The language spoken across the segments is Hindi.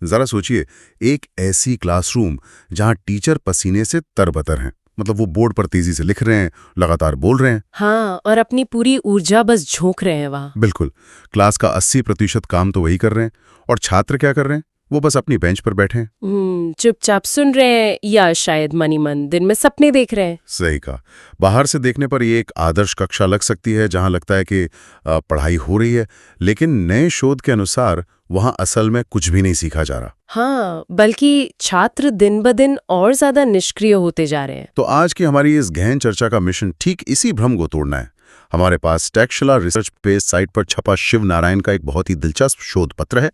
जरा सोचिए, एक ऐसी क्लासरूम जहां टीचर पसीने से तरबतर हैं, मतलब वो बोर्ड पर तेजी से लिख रहे हैं, लगातार बोल रहे हैं। हाँ, और अपनी पूरी ऊर्जा बस झोंक रहे हैं वहाँ। बिल्कुल, क्लास का 80% काम तो वही कर रहे हैं, और छात्र क्या कर रहे हैं? वो बस अपनी बेंच पर बैठे हैं। चुपचाप सुन रहे हैं या शायद मनी मन दिन में सपने देख रहे हैं। सही कहा। बाहर से देखने पर ये एक आदर्श कक्षा लग सकती है जहां लगता है कि पढ़ाई हो रही है, लेकिन नए शोध के अनुसार वहां असल में कुछ भी नहीं सीखा जा रहा। हाँ, बल्कि छात्र दिन ब दिन और ज्यादा निष्क्रिय होते जा रहे हैं। तो आज की हमारी इस गहन चर्चा का मिशन ठीक इसी भ्रम को तोड़ना है। हमारे पास टेक्सला रिसर्च पेज साइट पर छपा शिव नारायण का एक बहुत ही दिलचस्प शोध पत्र है,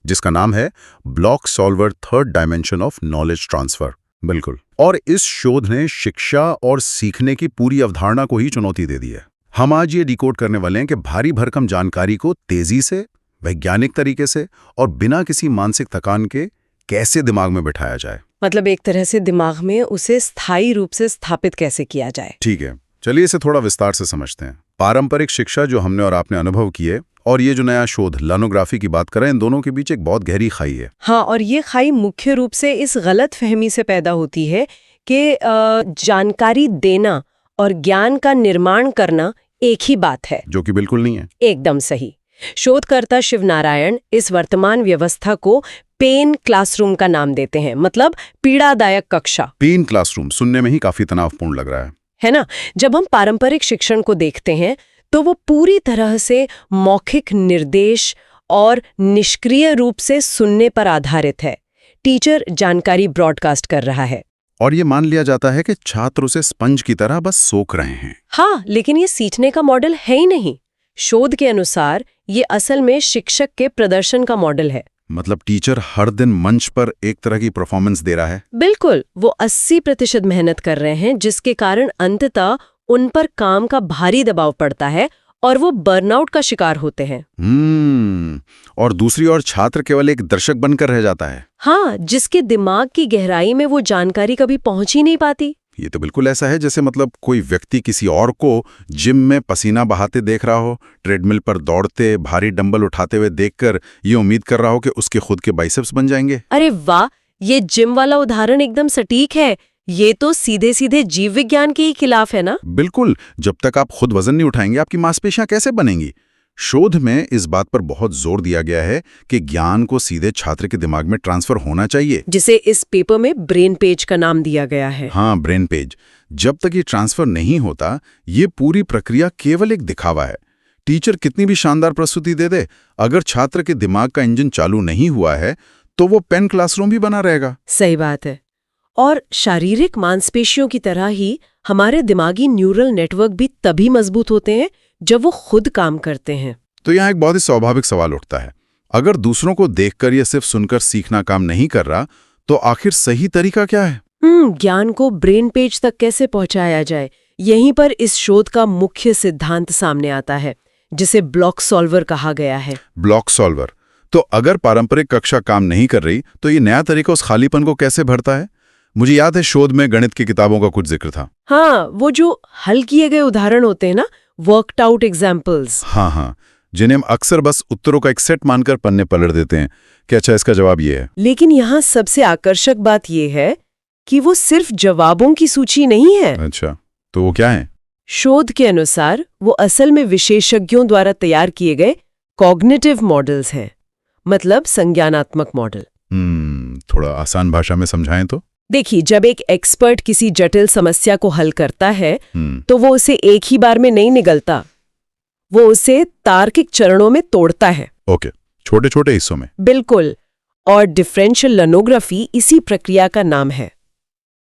जिसका नाम है block solver third dimension of knowledge transfer. बिल्कुल, और इस शोध ने शिक्षा और सीखने की पूरी अवधारणा को ही चुनौती दे दी है। हम आज ये डिकोड करने वाले हैं कि भारी भरकम जानकारी को तेजी से, वैज्ञानिक तरीके से और बिना किसी मानसिक थकान के कैसे दिमाग में बिठाया जाए। मतलब एक तरह से दिमाग में उसे स्थायी रूप से स्थापित कैसे किया जाए। ठीक है, चलिए इसे थोड़ा विस्तार से समझते हैं। पारंपरिक शिक्षा जो हमने और आपने अनुभव की है, और ये जो नया शोध लानोग्राफी की बात करें, इन दोनों के बीच एक बहुत गहरी खाई है। हाँ, और ये खाई मुख्य रूप से इस गलत फहमी से पैदा होती है कि जानकारी देना और ज्ञान का निर्माण करना एक ही बात है, जो कि बिल्कुल नहीं है। एकदम सही। शोधकर्ता शिव नारायण इस वर्तमान व्यवस्था को पेन क्लासरूम का नाम देते हैं, मतलब पीड़ादायक कक्षा। पेन क्लासरूम सुनने में ही काफी तनावपूर्ण लग रहा है ना। जब हम पारंपरिक शिक्षण को देखते हैं तो वो पूरी तरह से मौखिक निर्देश और निष्क्रिय रूप से सुनने पर आधारित है। टीचर जानकारी ब्रॉडकास्ट कर रहा है और ये मान लिया जाता है कि छात्र उसे स्पंज की तरह बस सोख रहे हैं। हाँ, लेकिन ये सीखने का मॉडल है ही नहीं। शोध के अनुसार ये असल में शिक्षक के प्रदर्शन का मॉडल है। मतलब टीचर हर दिन मंच पर एक तरह की परफॉर्मेंस दे रहा है। बिल्कुल, वो 80% मेहनत कर रहे हैं, जिसके कारण अंततः उन पर काम का भारी दबाव पड़ता है और वो बर्नआउट का शिकार होते हैं। और दूसरी ओर छात्र केवल एक दर्शक बनकर रह जाता है। हाँ, जिसके दिमाग की गहराई में वो जानकारी कभी पहुंच ही नहीं पाती। ये तो बिल्कुल ऐसा है जैसे मतलब कोई व्यक्ति किसी और को जिम में पसीना बहाते देख रहा हो, ट्रेडमिल पर दौड़ते, भारी डंबल उठाते हुए देखकर ये उम्मीद कर रहा हो कि उसके खुद के बाइसेप्स बन जाएंगे। अरे वाह, ये जिम वाला उदाहरण एकदम सटीक है। ये तो सीधे सीधे जीव विज्ञान के ही खिलाफ है ना। बिल्कुल, जब तक आप खुद वजन नहीं उठाएंगे, आपकी मांसपेशियां कैसे बनेंगी। शोध में इस बात पर बहुत जोर दिया गया है कि ज्ञान को सीधे छात्र के दिमाग में ट्रांसफर होना चाहिए, जिसे इस पेपर में ब्रेन पेज का नाम दिया गया है। हाँ, ब्रेन पेज। जब तक ये ट्रांसफर नहीं होता, ये पूरी प्रक्रिया केवल एक दिखावा है। टीचर कितनी भी शानदार प्रस्तुति दे दे, अगर छात्र के दिमाग का इंजन चालू नहीं हुआ है तो वो पेन क्लासरूम भी बना रहेगा। सही बात है। और शारीरिक मांसपेशियों की तरह ही हमारे दिमागी न्यूरल नेटवर्क भी तभी मजबूत होते हैं जब वो खुद काम करते हैं। तो यहाँ एक बहुत ही स्वाभाविक सवाल उठता है, अगर दूसरों को देखकर या सिर्फ सुनकर सीखना काम नहीं कर रहा, तो आखिर सही तरीका क्या है? ज्ञान को ब्रेन पेज तक कैसे पहुंचाया जाए, यहीं पर इस शोध का मुख्य सिद्धांत सामने आता है, जिसे ब्लॉक सॉल्वर कहा गया है। Block solver. तो अगर पारंपरिक कक्षा काम नहीं कर रही, तो ये नया तरीका उस खालीपन को कैसे भरता है? मुझे याद है शोध में गणित की किताबों का कुछ जिक्र था। हाँ, वो जो हल किए गए उदाहरण होते हैं ना, वर्कड आउट एग्जाम्पल्स। हाँ, जिन्हें हम अक्सर बस उत्तरों का एक सेट मानकर पन्ने पलट देते हैं कि अच्छा इसका जवाब ये है। लेकिन यहाँ सबसे आकर्षक बात ये है कि वो सिर्फ जवाबों की सूची नहीं है। अच्छा, तो वो क्या है? शोध के अनुसार वो असल में विशेषज्ञों द्वारा तैयार किए गए कॉग्निटिव मॉडल्स हैं, मतलब संज्ञानात्मक मॉडल। थोड़ा आसान भाषा में समझाएं तो। देखिए, जब एक एक्सपर्ट किसी जटिल समस्या को हल करता है तो वो उसे एक ही बार में नहीं निगलता, वो उसे तार्किक चरणों में तोड़ता है। ओके, छोटे छोटे हिस्सों में। बिल्कुल, और डिफरेंशियल लर्नोग्राफी इसी प्रक्रिया का नाम है।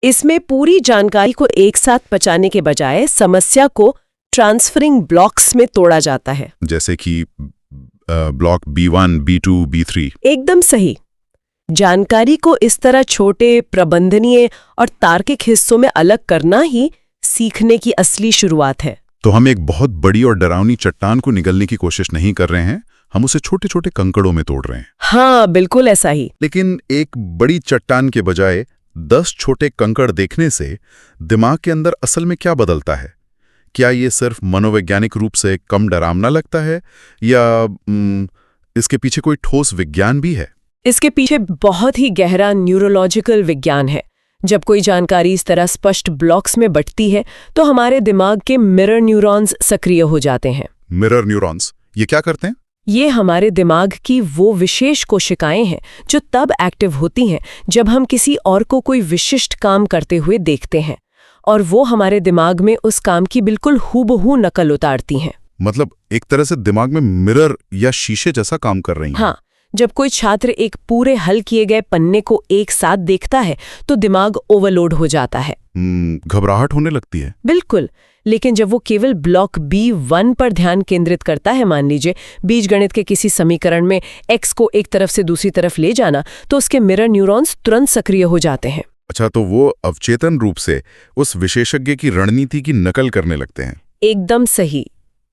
इसमें पूरी जानकारी को एक साथ पचाने के बजाय समस्या को ट्रांसफरिंग ब्लॉक्स में तोड़ा जाता है। जैसे कि ब्लॉक B1, B2, B3। एकदम सही। जानकारी को इस तरह छोटे, प्रबंधनीय और तार्किक हिस्सों में अलग करना ही सीखने की असली शुरुआत है। तो हम एक बहुत बड़ी और डरावनी चट्टान को निगलने की कोशिश नहीं कर रहे हैं, हम उसे छोटे छोटे कंकड़ों में तोड़ रहे हैं। हाँ, बिल्कुल ऐसा ही। लेकिन एक बड़ी चट्टान के बजाय 10 छोटे कंकड़ देखने से दिमाग के अंदर असल में क्या बदलता है? क्या ये सिर्फ मनोवैज्ञानिक रूप से कम डरावना लगता है, या इसके पीछे कोई ठोस विज्ञान भी है? इसके पीछे बहुत ही गहरा न्यूरोलॉजिकल विज्ञान है। जब कोई जानकारी इस तरह स्पष्ट ब्लॉक्स में बंटती है तो हमारे दिमाग के मिरर न्यूरॉन्स सक्रिय हो जाते हैं। मिरर न्यूरॉन्स ये क्या करते हैं? ये हमारे दिमाग की वो विशेष कोशिकाएं हैं जो तब एक्टिव होती हैं जब हम किसी और को कोई विशिष्ट काम करते हुए देखते हैं, और वो हमारे दिमाग में उस काम की बिल्कुल हूबहू नकल उतारती हैं। मतलब एक तरह से दिमाग में मिरर या शीशे जैसा काम कर रही हैं। हाँ, जब कोई छात्र एक पूरे हल किए गए पन्ने को एक साथ देखता है तो दिमाग ओवरलोड हो जाता है। घबराहट होने लगती है। बिल्कुल, लेकिन जब वो केवल ब्लॉक B1 पर ध्यान केंद्रित करता है, मान लीजिए बीजगणित के किसी समीकरण में x को एक तरफ से दूसरी तरफ ले जाना, तो उसके मिरर न्यूरॉन्स तुरंत सक्रिय हो जाते हैं। अच्छा, तो वो अवचेतन रूप से उस विशेषज्ञ की रणनीति की नकल करने लगते हैं। एकदम सही।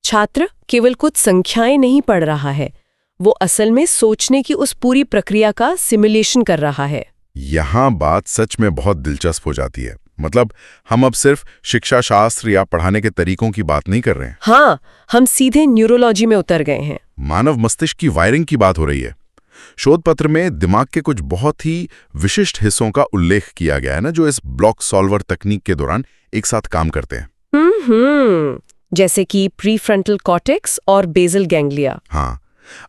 छात्र केवल कुछ संख्याएं नहीं पढ़ रहा है, वो असल में सोचने की उस पूरी प्रक्रिया का सिमुलेशन कर रहा है। यहाँ बात सच में बहुत दिलचस्प हो जाती है। मतलब हम अब सिर्फ शिक्षा शास्त्र या पढ़ाने के तरीकों की बात नहीं कर रहे हैं। हाँ, हम सीधे न्यूरोलॉजी में उतर गए हैं। मानव मस्तिष्क की वायरिंग की बात हो रही है। शोध पत्र में दिमाग के कुछ बहुत ही विशिष्ट हिस्सों का उल्लेख किया गया है ना, जो इस ब्लॉक सॉल्वर तकनीक के दौरान एक साथ काम करते हैं। जैसे कि प्रीफ्रंटल कॉर्टेक्स और बेसल गैंग्लिया। हाँ,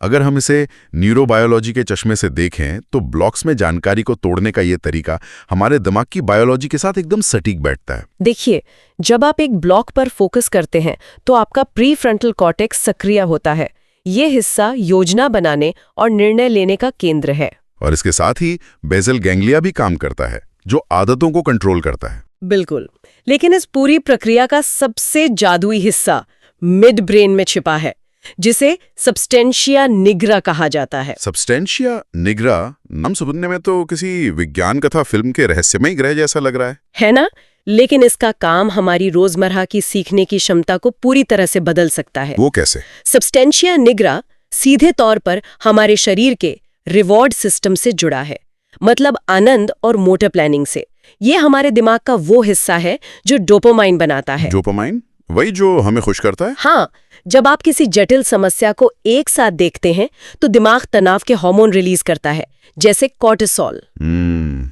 अगर हम इसे न्यूरोबायोलॉजी के चश्मे से देखें तो ब्लॉक्स में जानकारी को तोड़ने का ये तरीका हमारे दिमाग की बायोलॉजी के साथ एकदम सटीक बैठता है। देखिए, जब आप एक ब्लॉक पर फोकस करते हैं तो आपका प्रीफ्रंटल कॉर्टेक्स सक्रिय होता है। ये हिस्सा योजना बनाने और निर्णय लेने का केंद्र है। और इसके साथ ही बेसल गैंग्लिया भी काम करता है, जो आदतों को कंट्रोल करता है। बिल्कुल, लेकिन इस पूरी प्रक्रिया का सबसे जादुई हिस्सा मिड ब्रेन में छिपा है, जिसे सब्सटेंशिया निग्रा कहा जाता है। सब्सटेंशिया निग्रा नाम सुनने में तो किसी विज्ञान कथा फिल्म के रहस्यमय ग्रह जैसा लग रहा है ना? लेकिन इसका काम हमारी रोजमर्रा की सीखने की क्षमता को पूरी तरह से बदल सकता है। वो कैसे? सब्सटेंशिया निग्रा सीधे तौर पर हमारे शरीर के रिवॉर्ड सिस्टम से जुड़ा है, मतलब आनंद और मोटर प्लानिंग से। ये हमारे दिमाग का वो हिस्सा है जो डोपामाइन बनाता है। डोपामाइन? वही जो हमें खुश करता है? हाँ, जब आप किसी जटिल समस्या को एक साथ देखते हैं तो दिमाग तनाव के हार्मोन रिलीज करता है, जैसे कॉर्टिसोल।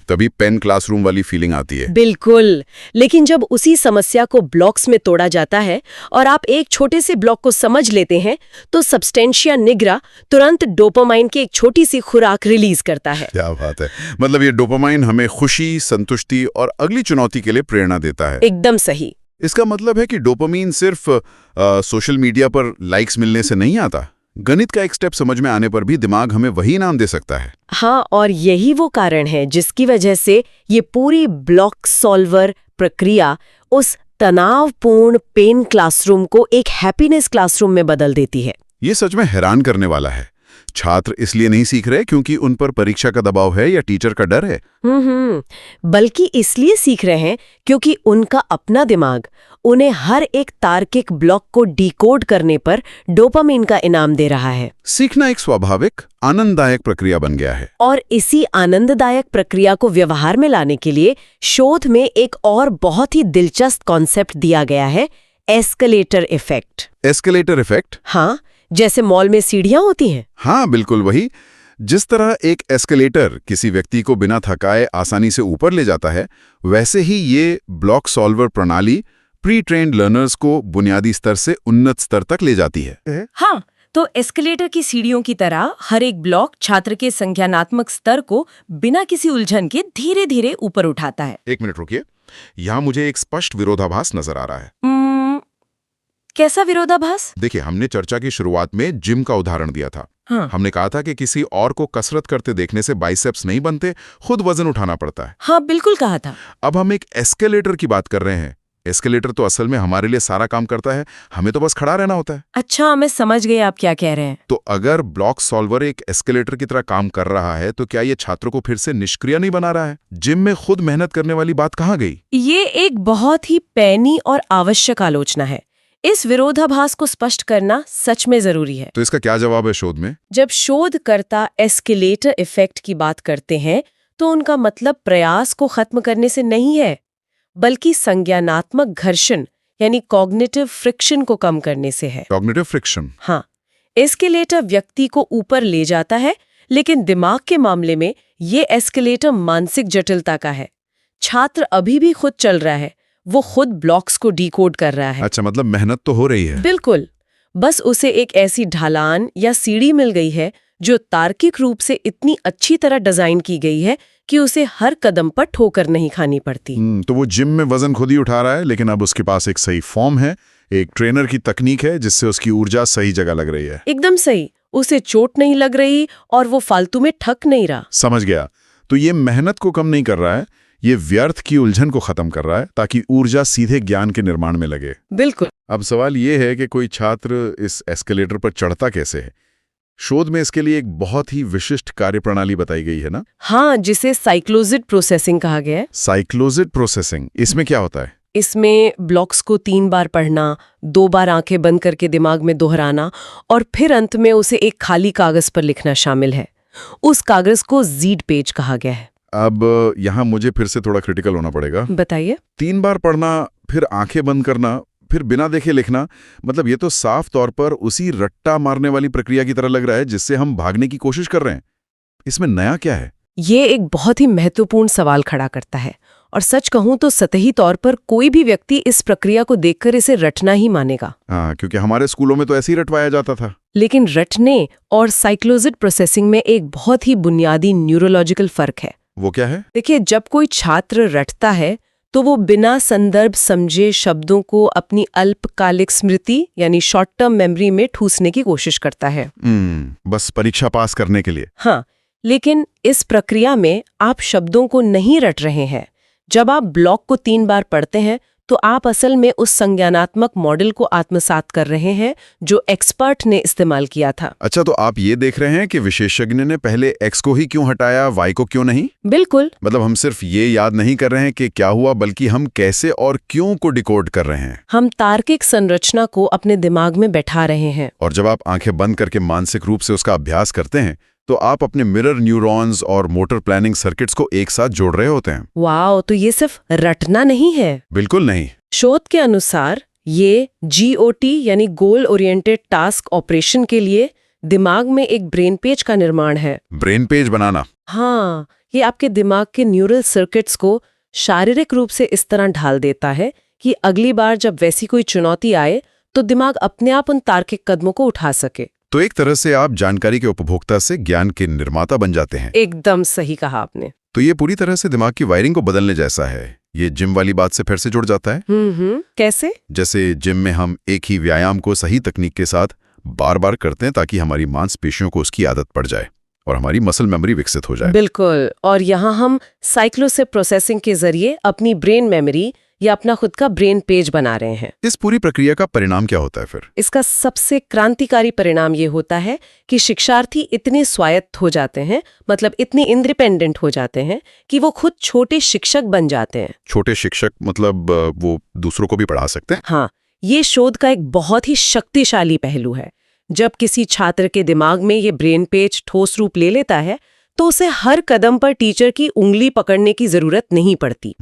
तभी पेन क्लासरूम वाली फीलिंग आती है। बिल्कुल, लेकिन जब उसी समस्या को ब्लॉक्स में तोड़ा जाता है और आप एक छोटे से ब्लॉक को समझ लेते हैं तो सब्सटेंशिया निग्रा तुरंत डोपामाइन की एक छोटी सी खुराक रिलीज करता है। क्या बात है! मतलब ये डोपामाइन हमें खुशी, संतुष्टि और अगली चुनौती के लिए प्रेरणा देता है। एकदम सही। इसका मतलब है कि डोपामाइन सिर्फ सोशल मीडिया पर लाइक्स मिलने से नहीं आता। गणित का एक स्टेप समझ में आने पर भी दिमाग हमें वही इनाम दे सकता है। हाँ, और यही वो कारण है जिसकी वजह से ये पूरी ब्लॉक सॉल्वर प्रक्रिया उस तनावपूर्ण पेन क्लासरूम को एक हैप्पीनेस क्लासरूम में बदल देती है। ये सच में हैरान करने वाला है। छात्र इसलिए नहीं सीख रहे क्योंकि उन पर परीक्षा का दबाव है या टीचर का डर है, बल्कि इसलिए सीख रहे हैं क्योंकि उनका अपना दिमाग उन्हें हर एक तार्किक ब्लॉक को डिकोड करने पर डोपामाइन का इनाम दे रहा है। सीखना एक स्वाभाविक, आनंददायक प्रक्रिया बन गया है। और इसी आनंददायक प्रक्रिया को व्यवहार में लाने के लिए शोध में एक और बहुत ही दिलचस्प कॉन्सेप्ट दिया गया है, एस्केलेटर इफेक्ट। Escalator effect? हाँ, जैसे मॉल में सीढ़ियां होती हैं। हाँ, बिल्कुल वही। जिस तरह एक एस्केलेटर किसी व्यक्ति को बिना थकाए आसानी से ऊपर ले जाता है, वैसे ही ये ब्लॉक सॉल्वर प्रणाली प्री ट्रेन्ड लर्नर्स को बुनियादी स्तर से उन्नत स्तर तक ले जाती है। हाँ, तो एस्केलेटर की सीढ़ियों की तरह हर एक ब्लॉक छात्र के संज्ञानात्मक स्तर को बिना किसी उलझन के धीरे धीरे ऊपर उठाता है। एक मिनट रुकिए, यहाँ मुझे एक स्पष्ट विरोधाभास नजर आ रहा है। कैसा विरोधाभास? देखिए, हमने चर्चा की शुरुआत में जिम का उदाहरण दिया था। हाँ। हमने कहा था कि किसी और को कसरत करते देखने से बाइसेप्स नहीं बनते, खुद वजन उठाना पड़ता है। हाँ, बिल्कुल कहा था। अब हम एक एस्केलेटर की बात कर रहे हैं। एस्केलेटर तो असल में हमारे लिए सारा काम करता है, हमें तो बस खड़ा रहना होता है। अच्छा, मैं समझ गई आप क्या कह रहे हैं। तो अगर ब्लॉक सॉल्वर एक एस्केलेटर की तरह काम कर रहा है तो क्या ये छात्रों को फिर से निष्क्रिय नहीं बना रहा है? जिम में खुद मेहनत करने वाली बात कहाँ गई? ये एक बहुत ही पैनी और आवश्यक आलोचना है। इस विरोधाभास को स्पष्ट करना सच में जरूरी है। तो इसका क्या जवाब है शोध में? जब शोधकर्ता एस्केलेटर इफेक्ट की बात करते हैं तो उनका मतलब प्रयास को खत्म करने से नहीं है, बल्कि संज्ञानात्मक घर्षण यानी कॉग्निटिव फ्रिक्शन को कम करने से है। Cognitive friction? हाँ, एस्केलेटर व्यक्ति को ऊपर ले जाता है, लेकिन दिमाग के मामले में ये एस्केलेटर मानसिक जटिलता का है। छात्र अभी भी खुद चल रहा है, वो खुद ब्लॉक्स को डिकोड कर रहा है। अच्छा, मतलब मेहनत तो हो रही है। बिल्कुल, बस उसे एक ऐसी ढलान या सीढ़ी मिल गई है जो तार्किक रूप से इतनी अच्छी तरह डिजाइन की गई है कि उसे हर कदम पर ठोकर नहीं खानी पड़ती। तो वो जिम में वजन खुद ही उठा रहा है, लेकिन अब उसके पास एक सही फॉर्म है, एक ट्रेनर की तकनीक है जिससे उसकी ऊर्जा सही जगह लग रही है। एकदम सही, उसे चोट नहीं लग रही और वो फालतू में थक नहीं रहा। समझ गया। तो ये मेहनत को कम नहीं कर रहा है, ये व्यर्थ की उलझन को खत्म कर रहा है ताकि ऊर्जा सीधे ज्ञान के निर्माण में लगे। बिल्कुल। अब सवाल ये है कि कोई छात्र इस एस्केलेटर पर चढ़ता कैसे है? शोध में इसके लिए एक बहुत ही विशिष्ट कार्यप्रणाली बताई गई है ना? हाँ, जिसे साइक्लोजिड प्रोसेसिंग कहा गया है। साइक्लोजिड प्रोसेसिंग, इसमें क्या होता है? इसमें ब्लॉक्स को 3 बार पढ़ना, 2 बार आंखें बंद करके दिमाग में दोहराना और फिर अंत में उसे एक खाली कागज पर लिखना शामिल है। उस कागज को जीड पेज कहा गया है। अब यहाँ मुझे फिर से थोड़ा क्रिटिकल होना पड़ेगा। बताइए। 3 बार पढ़ना, फिर आंखें बंद करना, फिर बिना देखे लिखना, मतलब ये तो साफ तौर पर उसी रट्टा मारने वाली प्रक्रिया की तरह लग रहा है जिससे हम भागने की कोशिश कर रहे हैं। इसमें नया क्या है? ये एक बहुत ही महत्वपूर्ण सवाल खड़ा करता है और सच कहूं तो सतही तौर पर कोई भी व्यक्ति इस प्रक्रिया को देखकर इसे रटना ही मानेगा। हाँ, क्योंकि हमारे स्कूलों में तो ऐसे ही रटवाया जाता था। लेकिन रटने और साइक्लोजिड प्रोसेसिंग में एक बहुत ही बुनियादी न्यूरोलॉजिकल फर्क है। वो क्या है? देखिए, जब कोई छात्र रटता है तो वो बिना संदर्भ समझे शब्दों को अपनी अल्पकालिक स्मृति यानी शॉर्ट टर्म मेमोरी में ठूसने की कोशिश करता है। बस परीक्षा पास करने के लिए। हाँ, लेकिन इस प्रक्रिया में आप शब्दों को नहीं रट रहे हैं। जब आप ब्लॉक को 3 बार पढ़ते हैं तो आप असल में उस संज्ञानात्मक मॉडल को आत्मसात कर रहे हैं जो एक्सपर्ट ने इस्तेमाल किया था। अच्छा, तो आप ये देख रहे हैं कि विशेषज्ञ ने पहले एक्स को ही क्यों हटाया, वाई को क्यों नहीं? बिल्कुल। मतलब हम सिर्फ ये याद नहीं कर रहे हैं कि क्या हुआ, बल्कि हम कैसे और क्यों को डिकोड कर रहे हैं। हम तार्किक संरचना को अपने दिमाग में बैठा रहे हैं। और जब आप आंखें बंद करके मानसिक रूप से उसका अभ्यास करते हैं तो आप अपने मिरर न्यूरॉन्स और मोटर प्लानिंग सर्किट्स को एक साथ जोड़ रहे होते हैं। वाह, तो ये सिर्फ रटना नहीं है। बिल्कुल नहीं। शोध के अनुसार ये GOT यानी गोल ओरिएंटेड टास्क ऑपरेशन के लिए दिमाग में एक ब्रेन पेज का निर्माण है। ब्रेन पेज बनाना? हाँ, ये आपके दिमाग के न्यूरल सर्किट्स को शारीरिक रूप से इस तरह ढाल देता है कि अगली बार जब वैसी कोई चुनौती आए तो दिमाग अपने आप उन तार्किक कदमों को उठा सके। तो एक तरह से आप जानकारी के उपभोक्ता से ज्ञान के निर्माता बन जाते हैं। एकदम सही कहा आपने। तो ये पूरी तरह से दिमाग की वायरिंग को बदलने जैसा है। ये जिम वाली बात से फिर से जुड़ जाता है। कैसे? जैसे जिम में हम एक ही व्यायाम को सही तकनीक के साथ बार बार करते हैं ताकि हमारी मांसपेशियों को उसकी आदत पड़ जाए और हमारी मसल मेमोरी विकसित हो जाए। बिल्कुल। और यहाँ हम साइक्लोजिड प्रोसेसिंग के जरिए अपनी ब्रेन मेमोरी या अपना खुद का ब्रेन पेज बना रहे हैं। इस पूरी प्रक्रिया का परिणाम क्या होता है फिर? इसका सबसे क्रांतिकारी परिणाम ये होता है कि शिक्षार्थी इतने स्वायत्त हो जाते हैं, मतलब इतने इंडिपेंडेंट हो जाते हैं कि वो खुद छोटे शिक्षक बन जाते हैं। छोटे शिक्षक मतलब वो दूसरों को भी पढ़ा सकते हैं? हाँ, ये शोध का एक बहुत ही शक्तिशाली पहलू है। जब किसी छात्र के दिमाग में ये ब्रेन पेज ठोस रूप ले लेता है तो उसे हर कदम पर टीचर की उंगली पकड़ने की जरूरत नहीं पड़ती।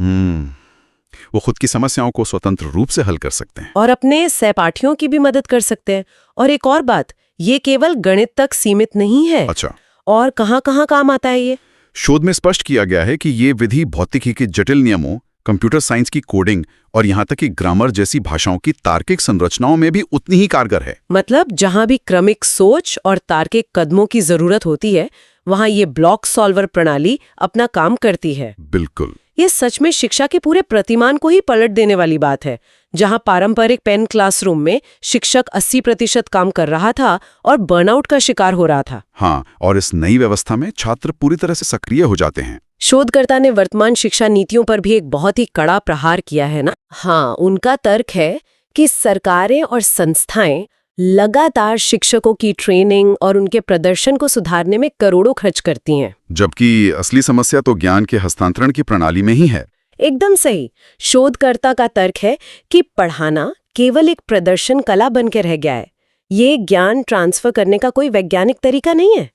वो खुद की समस्याओं को स्वतंत्र रूप से हल कर सकते हैं और अपने सहपाठियों की भी मदद कर सकते हैं। और एक और बात, ये केवल गणित तक सीमित नहीं है। अच्छा। और कहाँ-कहाँ काम आता है ये? शोध में स्पष्ट किया गया है कि ये विधि भौतिकी के जटिल नियमों, कंप्यूटर साइंस की कोडिंग और यहाँ तक कि ग्रामर जैसी भाषाओं की तार्किक संरचनाओं में भी उतनी ही कारगर है। मतलब जहां भी क्रमिक सोच और तार्किक कदमों की जरूरत होती है, वहां ये ब्लॉक सॉल्वर प्रणाली अपना काम करती है। बिल्कुल। ये सच में शिक्षा के पूरे प्रतिमान को ही पलट देने वाली बात है। जहां पारंपरिक पेन क्लासरूम में शिक्षक 80% काम कर रहा था और बर्नआउट का शिकार हो रहा था। हाँ, और इस नई व्यवस्था में छात्र पूरी तरह से सक्रिय हो जाते हैं। शोधकर्ता ने वर्तमान शिक्षा नीतियों पर भी एक बहुत ही कड़ा प्रहार किया है ना। हाँ, उनका तर्क है कि सरकारें और संस्थाएं लगातार शिक्षकों की ट्रेनिंग और उनके प्रदर्शन को सुधारने में करोड़ों खर्च करती हैं, जबकि असली समस्या तो ज्ञान के हस्तांतरण की प्रणाली में ही है। एकदम सही। शोधकर्ता का तर्क है कि पढ़ाना केवल एक प्रदर्शन कला बन के रह गया है। ये ज्ञान ट्रांसफर करने का कोई वैज्ञानिक तरीका नहीं है।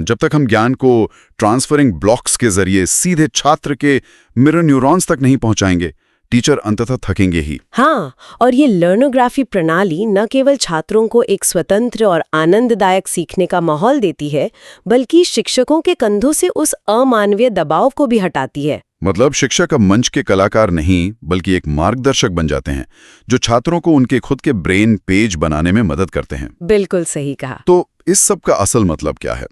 जब तक हम ज्ञान को ट्रांसफरिंग ब्लॉक्स के जरिए सीधे छात्र के मिरर न्यूरॉन्स तक नहीं पहुंचाएंगे, टीचर अंततः थकेंगे ही। हाँ, और ये लर्नोग्राफी प्रणाली न केवल छात्रों को एक स्वतंत्र और आनंददायक सीखने का माहौल देती है, बल्कि शिक्षकों के कंधों से उस अमानवीय दबाव को भी हटाती है। मतलब शिक्षक अब मंच के कलाकार नहीं बल्कि एक मार्गदर्शक बन जाते हैं जो छात्रों को उनके खुद के ब्रेन पेज बनाने में मदद करते हैं। बिल्कुल सही कहा। तो इस सब का असल मतलब क्या है?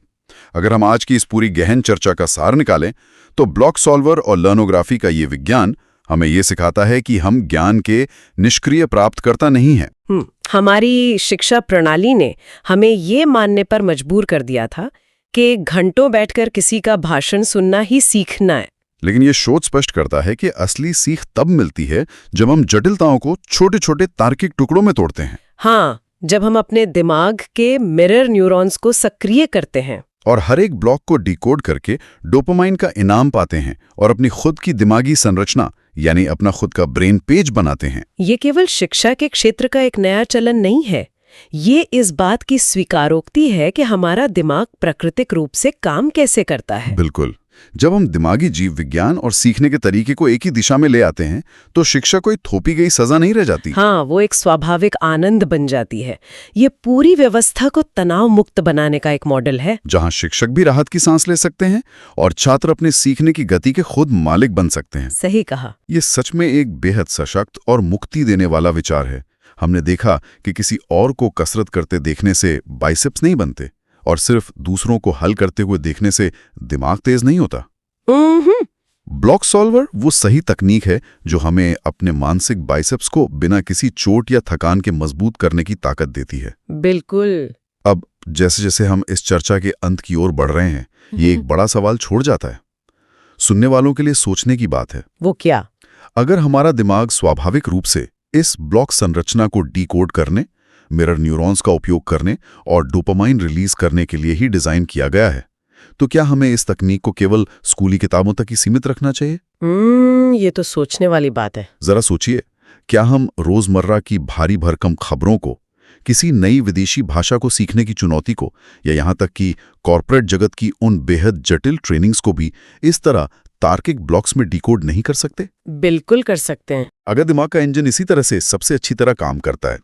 अगर हम आज की इस पूरी गहन चर्चा का सार निकालें तो ब्लॉक सॉल्वर और लर्नोग्राफी का ये विज्ञान हमें ये सिखाता है कि हम ज्ञान के निष्क्रिय प्राप्तकर्ता नहीं हैं। हमारी शिक्षा प्रणाली ने हमें ये मानने पर मजबूर कर दिया था कि घंटों बैठकर किसी का भाषण सुनना ही सीखना है। लेकिन ये शोध स्पष्ट करता है कि असली सीख तब मिलती है जब हम जटिलताओं को छोटे छोटे तार्किक टुकड़ों में तोड़ते हैं। हाँ, जब हम अपने दिमाग के मिरर न्यूरॉन्स को सक्रिय करते हैं और हर एक ब्लॉक को डिकोड करके डोपामाइन का इनाम पाते हैं और अपनी खुद की दिमागी संरचना यानी अपना खुद का ब्रेन पेज बनाते हैं। ये केवल शिक्षा के क्षेत्र का एक नया चलन नहीं है, ये इस बात की स्वीकारोक्ति है कि हमारा दिमाग प्राकृतिक रूप से काम कैसे करता है। बिल्कुल। जब हम दिमागी जीव विज्ञान और सीखने के तरीके को एक ही दिशा में ले आते हैं तो शिक्षा कोई थोपी गई सजा नहीं रह जाती। हाँ, वो एक स्वाभाविक आनंद बन जाती है। ये पूरी व्यवस्था को तनाव मुक्त बनाने का एक मॉडल है, जहां शिक्षक भी राहत की सांस ले सकते हैं और छात्र अपने सीखने की गति के खुद मालिक बन सकते हैं। सही कहा। ये सच में एक बेहद सशक्त और मुक्ति देने वाला विचार है। हमने देखा कि किसी और को कसरत करते देखने से बाइसेप्स नहीं बनते और सिर्फ दूसरों को हल करते हुए देखने से दिमाग तेज नहीं होता। ब्लॉक सॉल्वर वो सही तकनीक है जो हमें अपने मानसिक बाइसेप्स को बिना किसी चोट या थकान के मजबूत करने की ताकत देती है। बिल्कुल। अब जैसे जैसे हम इस चर्चा के अंत की ओर बढ़ रहे हैं, ये एक बड़ा सवाल छोड़ जाता है। सुनने वालों के लिए सोचने की बात है। वो क्या? अगर हमारा दिमाग स्वाभाविक रूप से इस ब्लॉक संरचना को डिकोड करने, मिरर न्यूरॉन्स का उपयोग करने और डोपामाइन रिलीज करने के लिए ही डिजाइन किया गया है, तो क्या हमें इस तकनीक को केवल स्कूली किताबों तक ही सीमित रखना चाहिए? ये तो सोचने वाली बात है। जरा सोचिए, क्या हम रोजमर्रा की भारी भरकम खबरों को, किसी नई विदेशी भाषा को सीखने की चुनौती को, या यहां तक कि कॉर्पोरेट जगत की उन बेहद जटिल ट्रेनिंग्स को भी इस तरह तार्किक ब्लॉक्स में डिकोड नहीं कर सकते? बिल्कुल कर सकते हैं। अगर दिमाग का इंजन इसी तरह से सबसे अच्छी तरह काम करता है,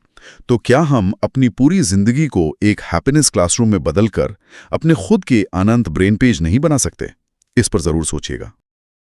तो क्या हम अपनी पूरी जिंदगी को एक हैप्पीनेस क्लासरूम में बदलकर अपने खुद के अनंत ब्रेन पेज नहीं बना सकते? इस पर जरूर सोचिएगा।